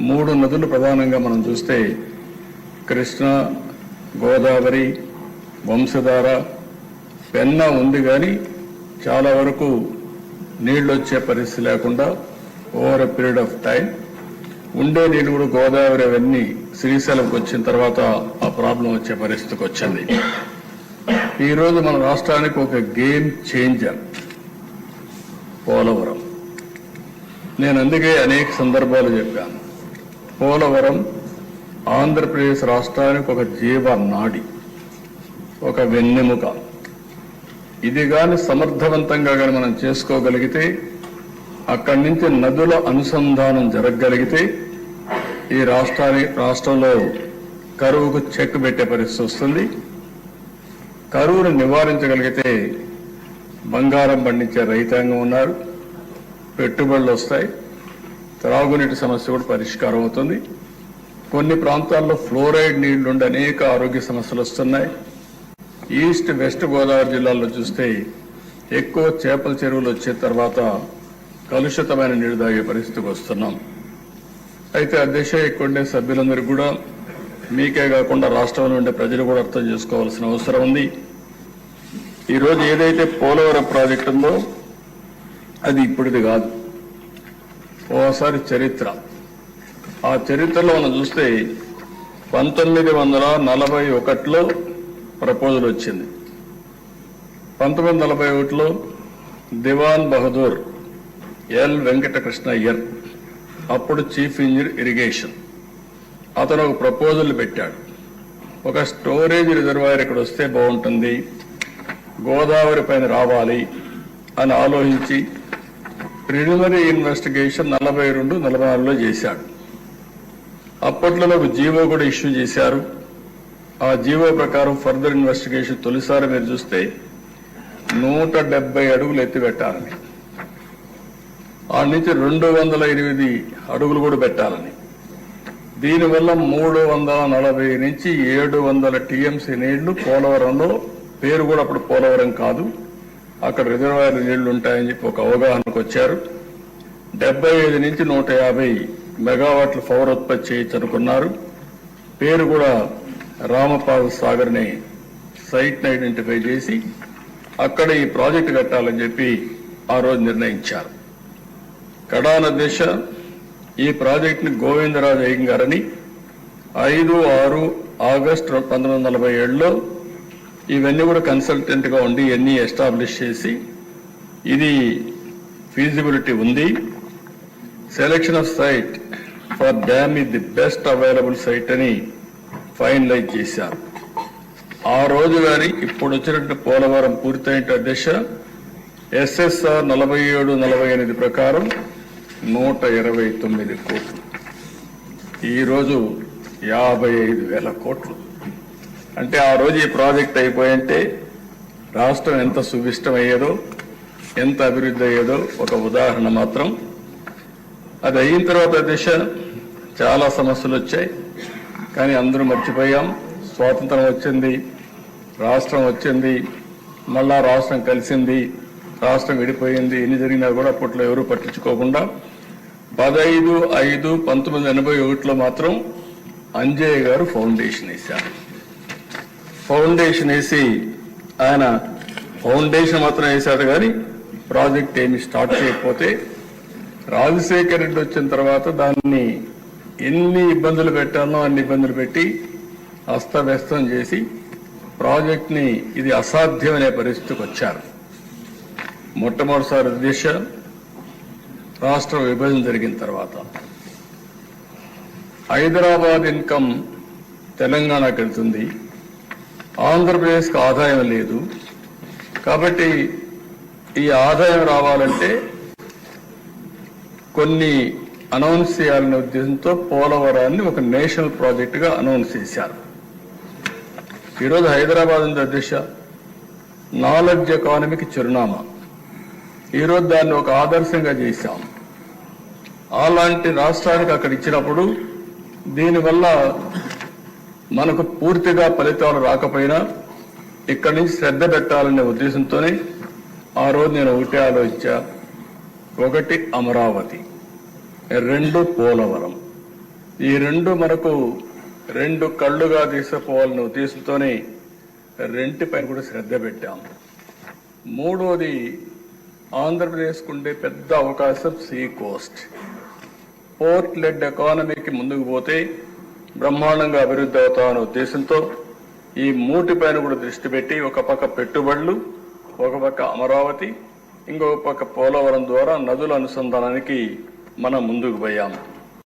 మూడు నదులు ప్రధానంగా మనం చూస్తే కృష్ణ, గోదావరి, వంశధార, పెన్నా ఉంది. కానీ చాలా వరకు నీళ్లు వచ్చే పరిస్థితి లేకుండా over a period of time ఉండే నీళ్లు కూడా గోదావరి అవన్నీ శ్రీశైలంకి వచ్చిన తర్వాత ఆ ప్రాబ్లం వచ్చే పరిస్థితికి వచ్చింది. ఈరోజు మన రాష్ట్రానికి ఒక గేమ్ చేంజర్ పోలవరం. నేను అందుకే అనేక సందర్భాలు చెప్పాను, పోలవరం ఆంధ్రప్రదేశ్ రాష్ట్రానికి ఒక జీవనాడి, ఒక వెన్నెముక. ఇది కానీ సమర్థవంతంగా కానీ మనం చేసుకోగలిగితే, అక్కడి నుంచి నదుల అనుసంధానం జరగగలిగితే ఈ రాష్ట్రంలో కరువుకు చెక్ పెట్టే పరిస్థితి వస్తుంది. కరువును నివారించగలిగితే బంగారం పండించే రైతాంగం ఉన్నారు, పెట్టుబడులు వస్తాయి, త్రాగునీటి సమస్య కూడా పరిష్కారం అవుతుంది. కొన్ని ప్రాంతాల్లో ఫ్లోరైడ్ నీళ్లుండి అనేక ఆరోగ్య సమస్యలు వస్తున్నాయి. ఈస్ట్ వెస్ట్ గోదావరి జిల్లాల్లో చూస్తే ఎక్కువ చేపల చెరువులు వచ్చే తర్వాత కలుషితమైన నీళ్లు తాగే పరిస్థితికి వస్తున్నాం. అయితే అధ్యక్ష, ఇక్కడ సభ్యులందరికీ కూడా, మీకే కాకుండా రాష్ట్రంలో ఉండే ప్రజలు కూడా అర్థం చేసుకోవాల్సిన అవసరం ఉంది. ఈరోజు ఏదైతే పోలవరం ప్రాజెక్టు ఉందో అది ఇప్పుడుది కాదు, ఓసారి చరిత్ర. ఆ చరిత్రలో మనం చూస్తే 1941లో ప్రపోజల్ వచ్చింది. 1941లో దివాన్ బహదూర్ ఎల్ వెంకటకృష్ణయ్యర్, అప్పుడు చీఫ్ ఇంజనీర్ ఇరిగేషన్, అతను ఒక ప్రపోజల్ పెట్టాడు. ఒక స్టోరేజ్ రిజర్వాయర్ ఇక్కడ వస్తే బాగుంటుంది, గోదావరి పైన రావాలి అని ఆలోచించి ప్రిలిమినరీ ఇన్వెస్టిగేషన్ 42-44లో చేశాడు. అప్పట్లో ఒక జీవో కూడా ఇష్యూ చేశారు. ఆ జీవో ప్రకారం ఫర్దర్ ఇన్వెస్టిగేషన్ తొలిసారి మీరు చూస్తే 170 అడుగులు ఎత్తి పెట్టాలని, ఆ నుంచి 208 అడుగులు కూడా పెట్టాలని. దీనివల్ల 340 నుంచి 700 టీఎంసీ నీళ్లు పోలవరంలో, పేరు కూడా అప్పుడు పోలవరం కాదు, అక్కడ రిజర్వాయర్ నీళ్లు ఉంటాయని చెప్పి ఒక అవగాహనకు వచ్చారు. 75 నుంచి 150 మెగావాట్ల పవర్ ఉత్పత్తి చేయొచ్చు అనుకున్నారు. పేరు కూడా రామపాద సాగర్ ని సైట్ ని ఐడెంటిఫై చేసి అక్కడ ఈ ప్రాజెక్టు కట్టాలని చెప్పి ఆ రోజు నిర్ణయించారు. కడాన దిశ ఈ ప్రాజెక్టుని గోవిందరాజు అయ్యంగారని 5-6 ఆగస్టు 1947లో ఇవన్నీ కూడా కన్సల్టెంట్ గా ఉండి ఇవన్నీ ఎస్టాబ్లిష్ చేసి ఇది ఫీజిబిలిటీ ఉంది, selection of site for dam is the best available site అని ఫైనలైజ్ చేశారు. ఆ రోజు గారి ఇప్పుడు వచ్చినట్టు పోలవరం పూర్తయిన దిశ ఎస్ఎస్ఆర్ 47-48 ప్రకారం 129 కోట్లు, ఈరోజు 55,000 కోట్లు. అంటే ఆ రోజు ఈ ప్రాజెక్ట్ అయిపోయింటే రాష్ట్రం ఎంత సువిష్టమయ్యేదో, ఎంత అభివృద్ధి అయ్యేదో ఒక ఉదాహరణ మాత్రం. అది అయిన తర్వాత దిశ చాలా సమస్యలు వచ్చాయి, కానీ అందరూ మర్చిపోయాం. స్వాతంత్రం వచ్చింది, రాష్ట్రం వచ్చింది, మళ్ళా రాష్ట్రం కలిసింది, రాష్ట్రం విడిపోయింది. ఎన్ని జరిగినా కూడా అప్పట్లో ఎవరూ పట్టించుకోకుండా 15/5/1981లో మాత్రం అంజయ్య గారు ఫౌండేషన్ వేశారు. ఫౌండేషన్ వేసి ఆయన ఫౌండేషన్ మాత్రం వేశాడు, కానీ ప్రాజెక్ట్ ఏమి స్టార్ట్ చేయకపోతే రాజశేఖర రెడ్డి వచ్చిన తర్వాత దాన్ని ఎన్ని ఇబ్బందులు పెట్టాలో అన్ని ఇబ్బందులు పెట్టి అస్తవ్యస్తం చేసి ప్రాజెక్ట్ ని ఇది అసాధ్యమనే పరిస్థితికి వచ్చారు. మొట్టమొదటిసారి దిశ రాష్ట్ర విభజన జరిగిన తర్వాత హైదరాబాద్ ఇన్కమ్ తెలంగాణకు వెళ్తుంది, ఆంధ్రప్రదేశ్కి ఆదాయం లేదు. కాబట్టి ఈ ఆదాయం రావాలంటే కొన్ని అనౌన్స్ చేయాలనే ఉద్దేశంతో పోలవరాన్ని ఒక నేషనల్ ప్రాజెక్టుగా అనౌన్స్ చేశారు. ఈరోజు హైదరాబాద్ ఉంది దిశ, నాలెడ్జ్ ఎకానమీకి చిరునామా. ఈరోజు దాన్ని ఒక ఆదర్శంగా చేశాం. అలాంటి రాష్ట్రానికి అక్కడ ఇచ్చినప్పుడు దీనివల్ల మనకు పూర్తిగా ఫలితాలు రాకపోయినా ఇక్కడి నుంచి శ్రద్ధ పెట్టాలనే ఉద్దేశంతోనే ఆ రోజు నేను ఒకటే ఆలోచించా. 1 అమరావతి, 2 పోలవరం. ఈ రెండు మనకు రెండు కళ్ళుగా తీసుకుపోవాలనే ఉద్దేశంతోనే రెంటిపై కూడా శ్రద్ధ పెట్టాం. మూడోది, ఆంధ్రప్రదేశ్కు ఉండే పెద్ద అవకాశం సీ కోస్ట్. పోర్ట్ లెడ్ ఎకానమీకి ముందుకు పోతే బ్రహ్మాండంగా అభివృద్ధి అవుతామనే ఉద్దేశంతో ఈ మూటిపైన కూడా దృష్టి పెట్టి ఒక పక్క పెట్టుబడులు, ఒక పక్క అమరావతి, ఇంకొక పక్క పోలవరం ద్వారా నదుల అనుసంధానానికి మనం ముందుకు పోయాము.